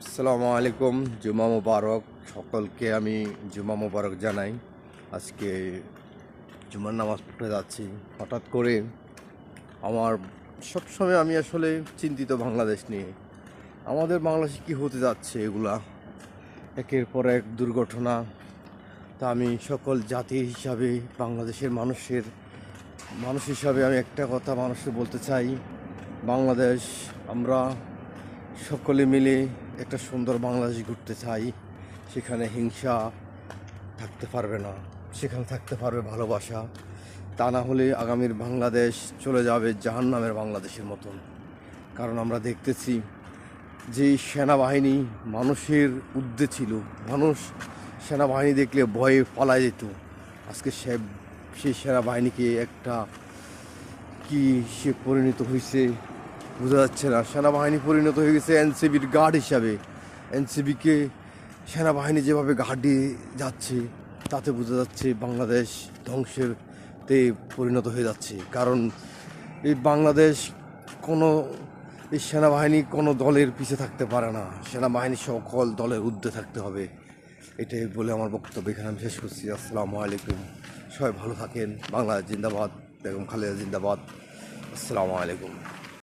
আসসালামু আলাইকুম। জুমা মুবারক। সকলকে আমি জুমা মুবারক জানাই। আজকে জুমার নামাজ পড়তে যাচ্ছি। হঠাৎ করে আমার সবসময় আমি আসলে চিন্তিত বাংলাদেশ নিয়ে। আমাদের বাংলাদেশে কী হতে যাচ্ছে এগুলা একের পর এক দুর্ঘটনা। তা আমি সকল জাতি হিসাবে বাংলাদেশের মানুষ হিসাবে আমি একটা কথা মানুষকে বলতে চাই, বাংলাদেশ আমরা সকলে মিলে একটা সুন্দর বাংলাদেশ গড়তে চাই। সেখানে হিংসা থাকতে পারবে না, সেখানে থাকতে পারবে ভালোবাসা। তা না হলে আগামীর বাংলাদেশ চলে যাবে জাহান্নামের বাংলাদেশের মতন। কারণ আমরা দেখতেছি যে সেনাবাহিনী মানুষের ঊর্ধ্বে ছিল, মানুষ সেনাবাহিনী দেখলে ভয়ে পালায় যেত। আজকে সেই সেনাবাহিনীকে একটা কি সে পরিণত হয়েছে বোঝা যাচ্ছে না। সেনাবাহিনী পরিণত হয়ে গেছে এনসিবির গার্ড হিসাবে। এনসিবিকে সেনাবাহিনী যেভাবে গার্ড দিয়ে যাচ্ছে তাতে বোঝা যাচ্ছে বাংলাদেশ ধ্বংসেতে পরিণত হয়ে যাচ্ছে। কারণ এই বাংলাদেশ কোনো এই সেনাবাহিনী কোনো দলের পিছে থাকতে পারে না, সেনাবাহিনী সকল দলের ঊর্ধ্বে থাকতে হবে। এটাই বলে আমার বক্তব্য এখানে আমি শেষ করছি। আসসালামু আলাইকুম। সবাই ভালো থাকেন। বাংলাদেশ জিন্দাবাদ। বেগম খালেদা জিন্দাবাদ। আসসালামু আলাইকুম।